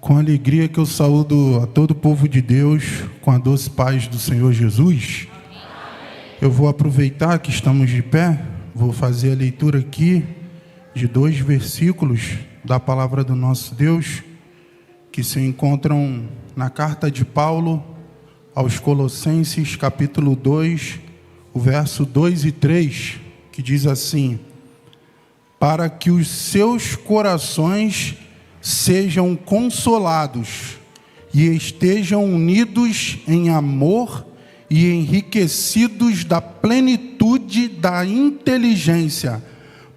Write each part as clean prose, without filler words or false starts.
Com alegria que eu saúdo a todo o povo de Deus, com a doce paz do Senhor Jesus. Eu vou aproveitar que estamos de pé, vou fazer a leitura aqui de 2 versículos da palavra do nosso Deus, que se encontram na carta de Paulo aos Colossenses, capítulo 2, o verso 2 e 3, que diz assim: para que os seus corações sejam consolados e estejam unidos em amor e enriquecidos da plenitude da inteligência,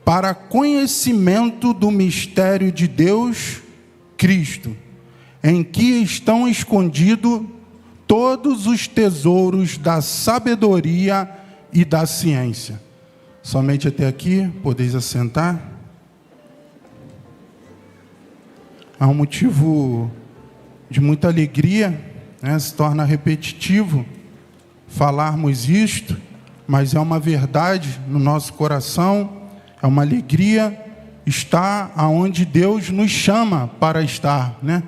para conhecimento do mistério de Deus, Cristo, em que estão escondidos todos os tesouros da sabedoria e da ciência. Somente até aqui, podeis assentar. Há um motivo de muita alegria, né? Se torna repetitivo falarmos isto, mas é uma verdade no nosso coração, é uma alegria estar aonde Deus nos chama para estar, né?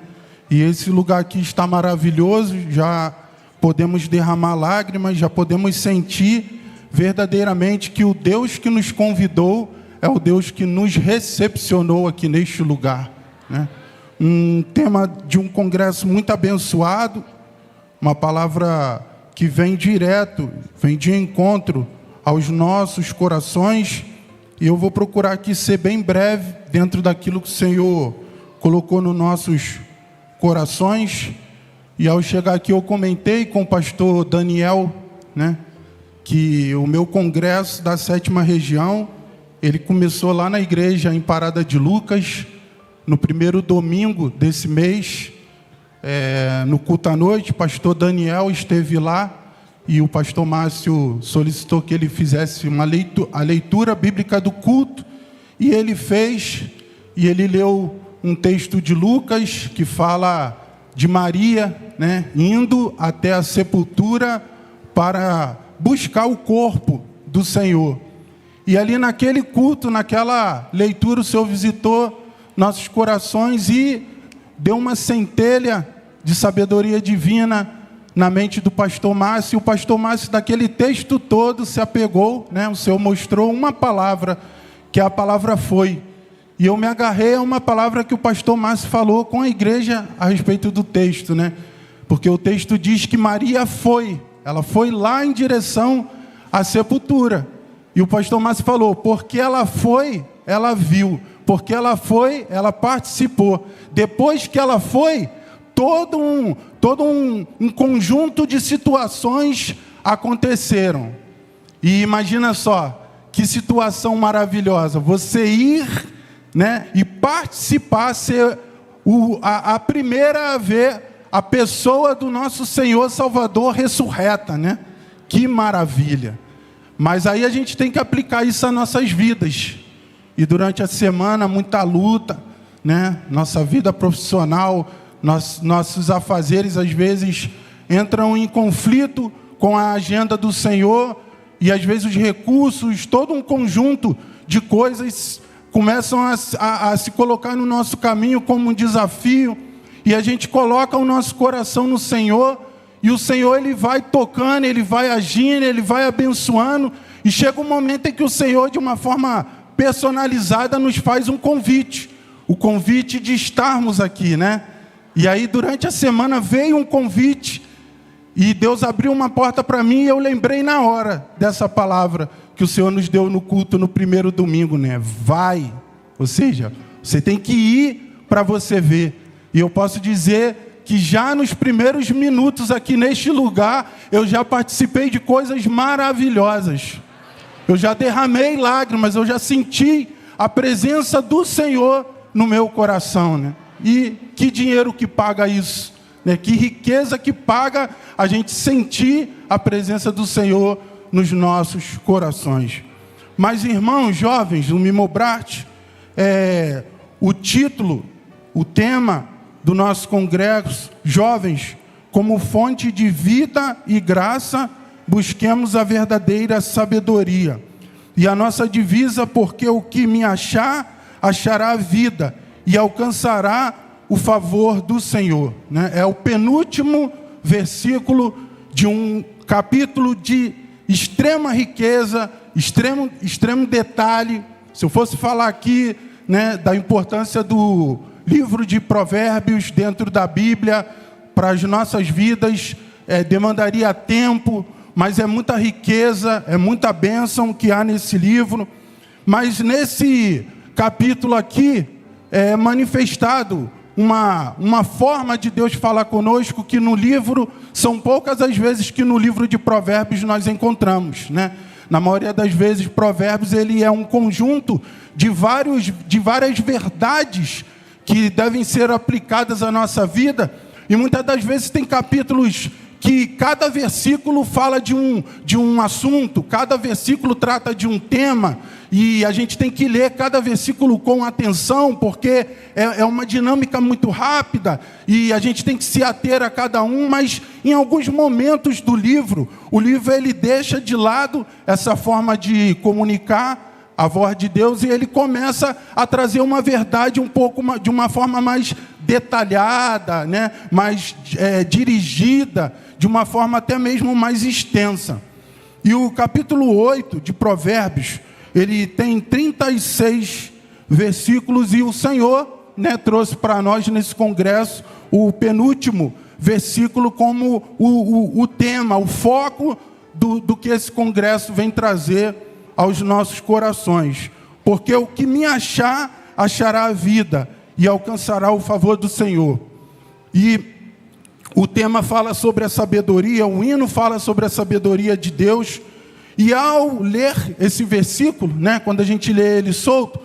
E esse lugar aqui está maravilhoso, já podemos derramar lágrimas, já podemos sentir verdadeiramente que o Deus que nos convidou é o Deus que nos recepcionou aqui neste lugar, né? Um tema de um congresso muito abençoado, uma palavra que vem direto, vem de encontro aos nossos corações, e eu vou procurar aqui ser bem breve dentro daquilo que o Senhor colocou nos nossos corações. E ao chegar aqui eu comentei com o pastor Daniel, né, que o meu congresso da 7ª região, ele começou lá na igreja em Parada de Lucas, no primeiro domingo desse mês, no culto à noite. O pastor Daniel esteve lá e o pastor Márcio solicitou que ele fizesse a leitura bíblica do culto, e ele fez, e ele leu um texto de Lucas que fala de Maria, né, indo até a sepultura para buscar o corpo do Senhor. E ali naquele culto, naquela leitura, o Senhor visitou nossos corações e deu uma centelha de sabedoria divina na mente do pastor Márcio. E o pastor Márcio, daquele texto todo, se apegou, né? O Senhor mostrou uma palavra, que a palavra foi. E eu me agarrei a uma palavra que o pastor Márcio falou com a igreja a respeito do texto, né? Porque o texto diz que Maria foi, ela foi lá em direção à sepultura. E o pastor Márcio falou: porque ela foi, ela viu. Porque ela foi, ela participou. Depois que ela foi, todo um conjunto de situações aconteceram. E imagina só, que situação maravilhosa. Você ir, né, e participar, ser a primeira a ver a pessoa do nosso Senhor Salvador ressurreta, né? Que maravilha. Mas aí a gente tem que aplicar isso às nossas vidas. E durante a semana, muita luta, né? Nossa vida profissional, nossos afazeres, às vezes, entram em conflito com a agenda do Senhor, e às vezes os recursos, todo um conjunto de coisas começam a se colocar no nosso caminho como um desafio, e a gente coloca o nosso coração no Senhor, e o Senhor, ele vai tocando, ele vai agindo, ele vai abençoando, e chega um momento em que o Senhor, de uma forma personalizada, nos faz um convite, o convite de estarmos aqui, né? E aí durante a semana veio um convite, e Deus abriu uma porta para mim, e eu lembrei na hora dessa palavra que o Senhor nos deu no culto no primeiro domingo, né? Vai, ou seja, você tem que ir para você ver. E eu posso dizer que já nos primeiros minutos aqui neste lugar, eu já participei de coisas maravilhosas. Eu já derramei lágrimas, eu já senti a presença do Senhor no meu coração, né? E que dinheiro que paga isso, né? Que riqueza que paga a gente sentir a presença do Senhor nos nossos corações. Mas, irmãos jovens, o Mimobrat, o título, o tema do nosso congresso, jovens, como fonte de vida e graça, busquemos a verdadeira sabedoria. E a nossa divisa: porque o que me achar, achará a vida, e alcançará o favor do Senhor, né? É o penúltimo versículo de um capítulo de extrema riqueza, extremo detalhe. Se eu fosse falar aqui, né, da importância do livro de Provérbios dentro da Bíblia para as nossas vidas, demandaria tempo, mas é muita riqueza, é muita bênção que há nesse livro. Mas nesse capítulo aqui é manifestado uma forma de Deus falar conosco que no livro, são poucas as vezes que no livro de Provérbios nós encontramos, né? Na maioria das vezes, Provérbios ele é um conjunto de várias verdades que devem ser aplicadas à nossa vida, e muitas das vezes tem capítulos que cada versículo fala de um assunto, cada versículo trata de um tema, e a gente tem que ler cada versículo com atenção, porque é uma dinâmica muito rápida, e a gente tem que se ater a cada um, mas em alguns momentos do livro, o livro ele deixa de lado essa forma de comunicar a voz de Deus, e ele começa a trazer uma verdade de uma forma mais detalhada, né? Mais dirigida, de uma forma até mesmo mais extensa. E o capítulo 8 de Provérbios, ele tem 36 versículos, e o Senhor, né, trouxe para nós nesse congresso o penúltimo versículo como o tema, o foco do que esse congresso vem trazer aos nossos corações. Porque o que me achar, achará a vida e alcançará o favor do Senhor. E o tema fala sobre a sabedoria, o hino fala sobre a sabedoria de Deus. E ao ler esse versículo, né, quando a gente lê ele solto,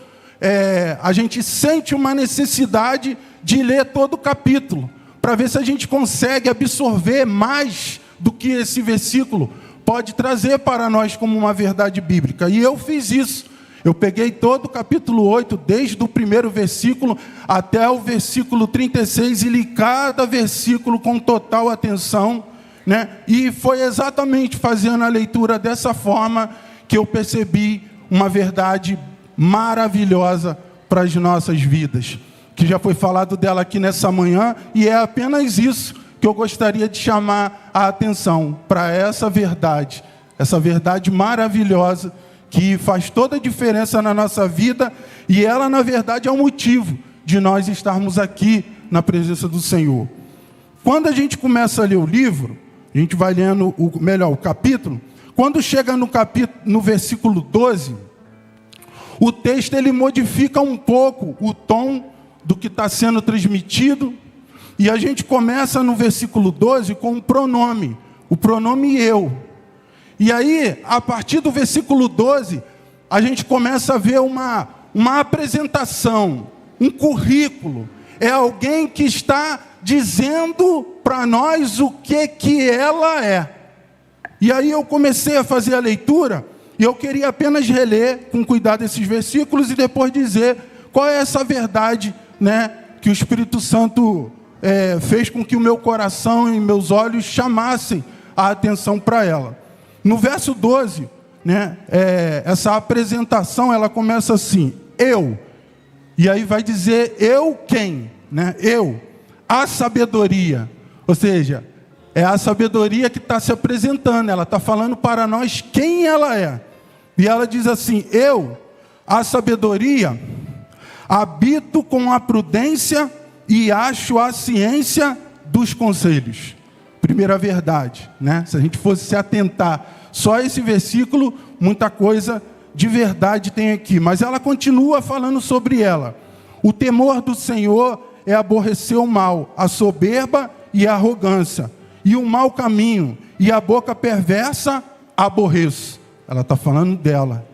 a gente sente uma necessidade de ler todo o capítulo, para ver se a gente consegue absorver mais do que esse versículo pode trazer para nós como uma verdade bíblica. E eu fiz isso. Eu peguei todo o capítulo 8, desde o primeiro versículo até o versículo 36, e li cada versículo com total atenção, né? E foi exatamente fazendo a leitura dessa forma que eu percebi uma verdade maravilhosa para as nossas vidas, que já foi falado dela aqui nessa manhã, e é apenas isso que eu gostaria de chamar a atenção para essa verdade maravilhosa, que faz toda a diferença na nossa vida, e ela, na verdade, é o motivo de nós estarmos aqui na presença do Senhor. Quando a gente começa a ler o livro, a gente vai lendo o capítulo, quando chega no versículo 12, o texto ele modifica um pouco o tom do que está sendo transmitido, e a gente começa no versículo 12 com o pronome eu. E aí, a partir do versículo 12, a gente começa a ver uma apresentação, um currículo. É alguém que está dizendo para nós o que ela é. E aí eu comecei a fazer a leitura, e eu queria apenas reler com cuidado esses versículos e depois dizer qual é essa verdade, né, que o Espírito Santo fez com que o meu coração e meus olhos chamassem a atenção para ela. No verso 12, né, essa apresentação ela começa assim: eu. E aí vai dizer eu quem? Né? Eu, a sabedoria. Ou seja, é a sabedoria que está se apresentando, ela está falando para nós quem ela é. E ela diz assim: eu, a sabedoria, habito com a prudência e acho a ciência dos conselhos. Primeira verdade, né? Se a gente fosse se atentar só a esse versículo, muita coisa de verdade tem aqui. Mas ela continua falando sobre ela. O temor do Senhor é aborrecer o mal, a soberba e a arrogância, e o mau caminho, e a boca perversa aborreço. Ela está falando dela.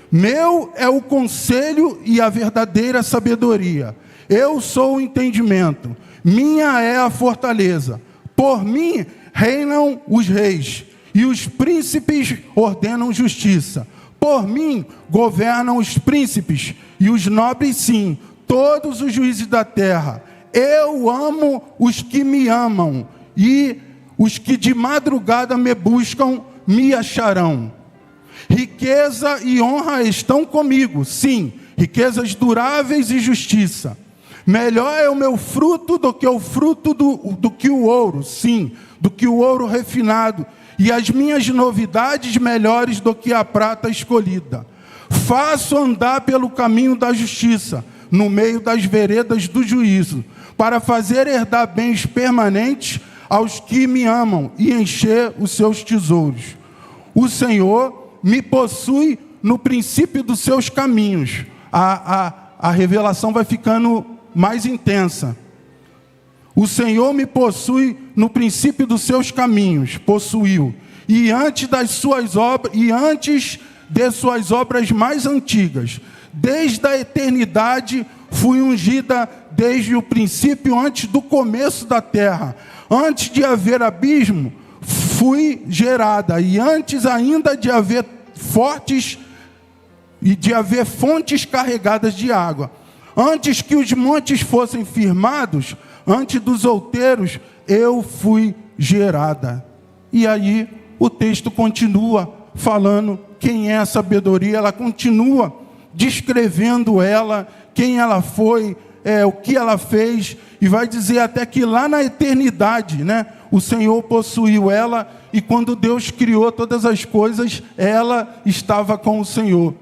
Meu é o conselho e a verdadeira sabedoria. Eu sou o entendimento. Minha é a fortaleza. Por mim reinam os reis, e os príncipes ordenam justiça. Por mim governam os príncipes, e os nobres sim, todos os juízes da terra. Eu amo os que me amam, e os que de madrugada me buscam me acharão. Riqueza e honra estão comigo, sim, riquezas duráveis e justiça. Melhor é o meu fruto do que o fruto do que o ouro, sim, do que o ouro refinado. E as minhas novidades melhores do que a prata escolhida. Faço andar pelo caminho da justiça, no meio das veredas do juízo, para fazer herdar bens permanentes aos que me amam e encher os seus tesouros. O Senhor me possui no princípio dos seus caminhos. A revelação vai ficando mais intensa. O Senhor me possui no princípio dos seus caminhos, possuiu. E antes de suas obras mais antigas, desde a eternidade, fui ungida desde o princípio, antes do começo da terra. Antes de haver abismo, fui gerada. E antes ainda de haver fontes carregadas de água. Antes que os montes fossem firmados, antes dos outeiros, eu fui gerada. E aí o texto continua falando quem é a sabedoria. Ela continua descrevendo ela, quem ela foi, o que ela fez, e vai dizer até que lá na eternidade, né, o Senhor possuiu ela, e quando Deus criou todas as coisas, ela estava com o Senhor.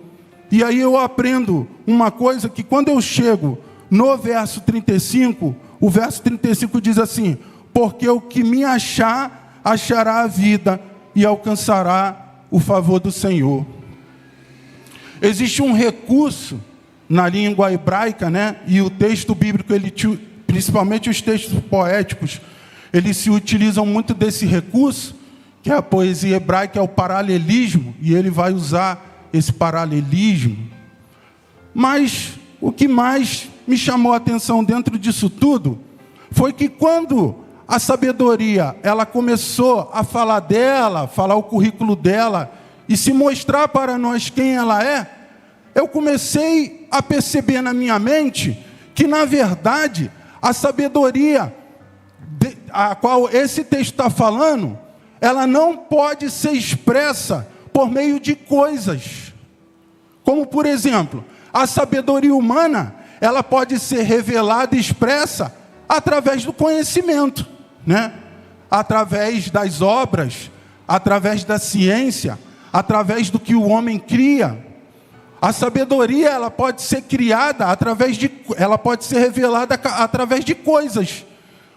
E aí eu aprendo uma coisa, que quando eu chego no verso 35, o verso 35 diz assim: porque o que me achar, achará a vida e alcançará o favor do Senhor. Existe um recurso na língua hebraica, né? E o texto bíblico, principalmente os textos poéticos, eles se utilizam muito desse recurso, que é a poesia hebraica, é o paralelismo, e ele vai usar esse paralelismo. Mas o que mais me chamou a atenção dentro disso tudo foi que quando a sabedoria ela começou a falar dela, falar o currículo dela e se mostrar para nós quem ela é, eu comecei a perceber na minha mente que, na verdade, a sabedoria a qual esse texto está falando, ela não pode ser expressa por meio de coisas. Como, por exemplo, a sabedoria humana, ela pode ser revelada e expressa através do conhecimento, né? Através das obras, através da ciência, através do que o homem cria. A sabedoria, ela pode ser criada ela pode ser revelada através de coisas.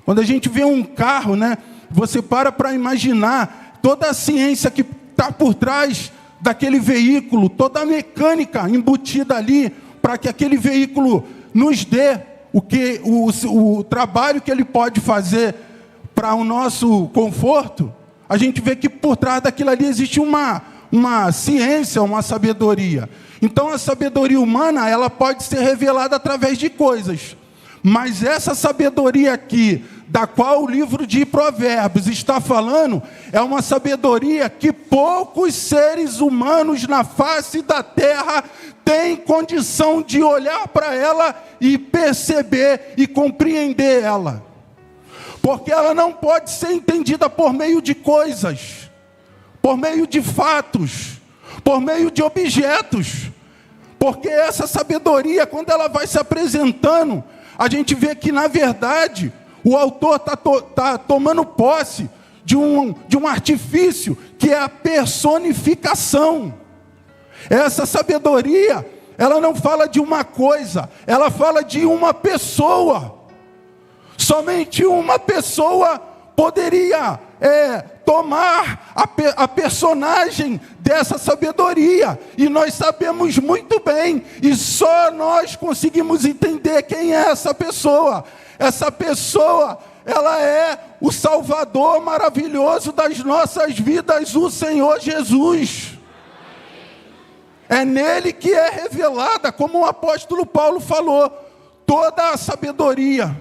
Quando a gente vê um carro, né, você para imaginar toda a ciência que está por trás daquele veículo, toda a mecânica embutida ali, para que aquele veículo nos dê o trabalho que ele pode fazer para o nosso conforto. A gente vê que por trás daquilo ali existe uma ciência, uma sabedoria. Então a sabedoria humana, ela pode ser revelada através de coisas. Mas essa sabedoria aqui, da qual o livro de Provérbios está falando, é uma sabedoria que poucos seres humanos na face da terra têm condição de olhar para ela e perceber e compreender ela. Porque ela não pode ser entendida por meio de coisas, por meio de fatos, por meio de objetos. Porque essa sabedoria, quando ela vai se apresentando, a gente vê que, na verdade, o autor está tomando posse de um artifício, que é a personificação. Essa sabedoria, ela não fala de uma coisa, ela fala de uma pessoa. Somente uma pessoa poderia tomar a personagem dessa sabedoria, e nós sabemos muito bem, e só nós conseguimos entender quem é essa pessoa. Essa pessoa, ela é o Salvador maravilhoso das nossas vidas, o Senhor Jesus. É nele que é revelada, como o apóstolo Paulo falou, toda a sabedoria.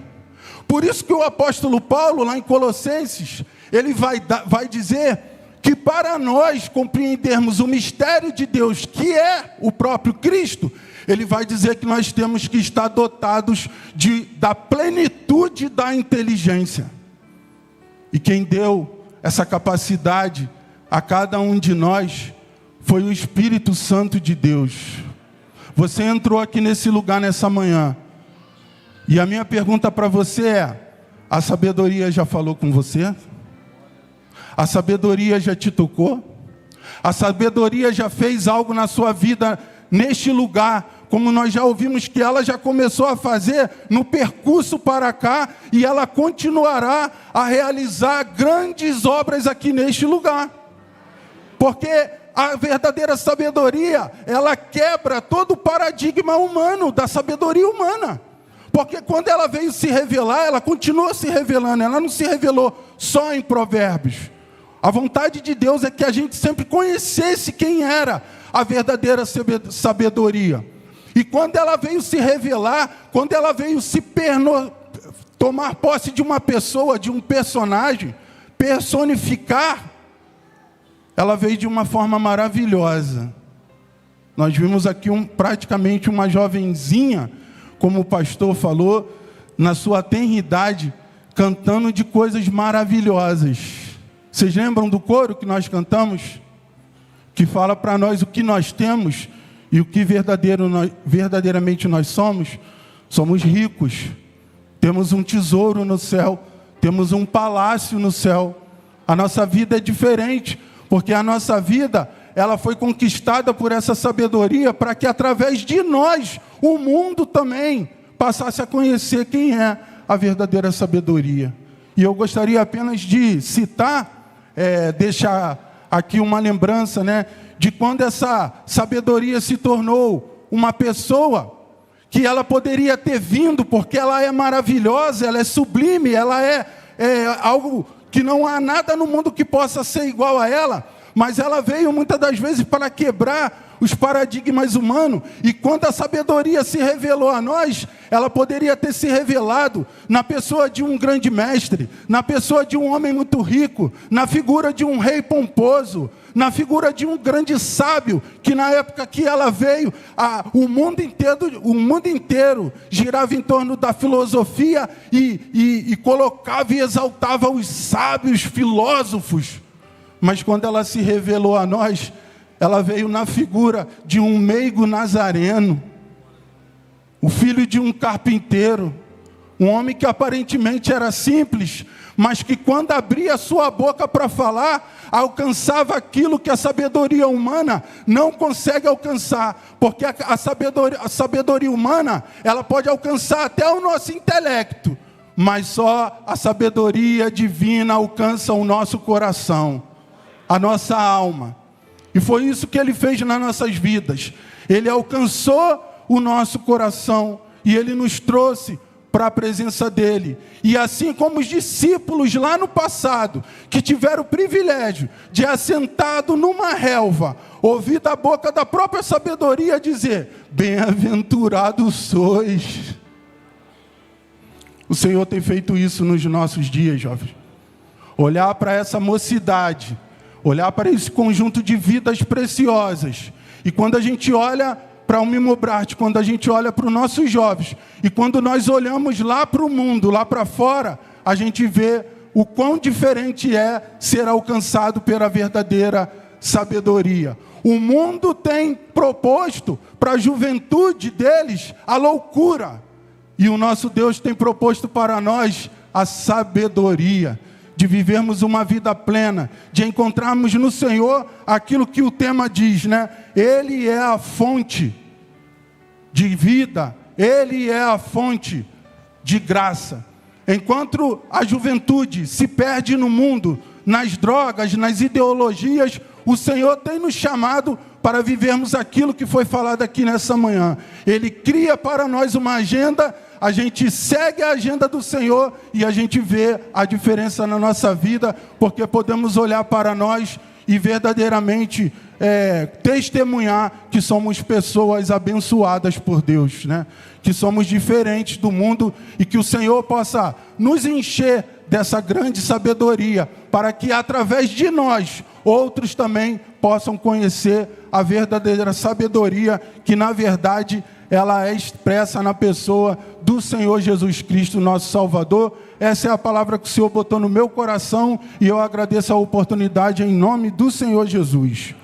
Por isso que o apóstolo Paulo, lá em Colossenses, ele vai dizer que para nós compreendermos o mistério de Deus, que é o próprio Cristo, ele vai dizer que nós temos que estar dotados da plenitude da inteligência. E quem deu essa capacidade a cada um de nós foi o Espírito Santo de Deus. Você entrou aqui nesse lugar nessa manhã, E a minha pergunta para você é: a sabedoria já falou com você? A sabedoria já te tocou? A sabedoria já fez algo na sua vida neste lugar, como nós já ouvimos que ela já começou a fazer no percurso para cá, e ela continuará a realizar grandes obras aqui neste lugar. Porque a verdadeira sabedoria, ela quebra todo o paradigma humano, da sabedoria humana. Porque quando ela veio se revelar, ela continua se revelando, ela não se revelou só em Provérbios. A vontade de Deus é que a gente sempre conhecesse quem era a verdadeira sabedoria. E quando ela veio se revelar, quando ela veio tomar posse de uma pessoa, de um personagem, personificar, ela veio de uma forma maravilhosa. Nós vimos aqui praticamente uma jovenzinha, como o pastor falou, na sua tenridade, cantando de coisas maravilhosas. Vocês lembram do coro que nós cantamos? Que fala para nós o que nós temos e o que verdadeiramente nós somos? Somos ricos, temos um tesouro no céu, temos um palácio no céu. A nossa vida é diferente, porque a nossa vida, ela foi conquistada por essa sabedoria, para que através de nós, o mundo também passasse a conhecer quem é a verdadeira sabedoria. E eu gostaria apenas de citar, deixar aqui uma lembrança, de quando essa sabedoria se tornou uma pessoa que ela poderia ter vindo, porque ela é maravilhosa, ela é sublime, ela é algo que não há nada no mundo que possa ser igual a ela, mas ela veio muitas das vezes para quebrar os paradigmas humanos, e quando a sabedoria se revelou a nós, ela poderia ter se revelado na pessoa de um grande mestre, na pessoa de um homem muito rico, na figura de um rei pomposo, na figura de um grande sábio, que na época que ela veio, o mundo inteiro girava em torno da filosofia e colocava e exaltava os sábios filósofos. Mas quando ela se revelou a nós, ela veio na figura de um meigo nazareno, o filho de um carpinteiro, um homem que aparentemente era simples, mas que quando abria sua boca para falar, alcançava aquilo que a sabedoria humana não consegue alcançar, porque a sabedoria humana, ela pode alcançar até o nosso intelecto, mas só a sabedoria divina alcança o nosso coração, a nossa alma. E foi isso que ele fez nas nossas vidas. Ele alcançou o nosso coração e ele nos trouxe para a presença dele. E assim como os discípulos lá no passado, que tiveram o privilégio de, assentado numa relva, ouvir da boca da própria sabedoria dizer: bem-aventurados sois. O Senhor tem feito isso nos nossos dias, jovens. Olhar para essa mocidade, olhar para esse conjunto de vidas preciosas. E quando a gente olha para o Mimobrart, quando a gente olha para os nossos jovens, e quando nós olhamos lá para o mundo, lá para fora, a gente vê o quão diferente é ser alcançado pela verdadeira sabedoria. O mundo tem proposto para a juventude deles a loucura, e o nosso Deus tem proposto para nós a sabedoria, de vivermos uma vida plena, de encontrarmos no Senhor aquilo que o tema diz, Ele é a fonte de vida, Ele é a fonte de graça. Enquanto a juventude se perde no mundo, nas drogas, nas ideologias, o Senhor tem nos chamado para vivermos aquilo que foi falado aqui nessa manhã. Ele cria para nós uma agenda, a gente segue a agenda do Senhor e a gente vê a diferença na nossa vida, porque podemos olhar para nós e verdadeiramente testemunhar que somos pessoas abençoadas por Deus, que somos diferentes do mundo e que o Senhor possa nos encher dessa grande sabedoria, para que através de nós, outros também possam conhecer a verdadeira sabedoria, que na verdade ela é expressa na pessoa do Senhor Jesus Cristo, nosso Salvador. Essa é a palavra que o Senhor botou no meu coração, e eu agradeço a oportunidade em nome do Senhor Jesus.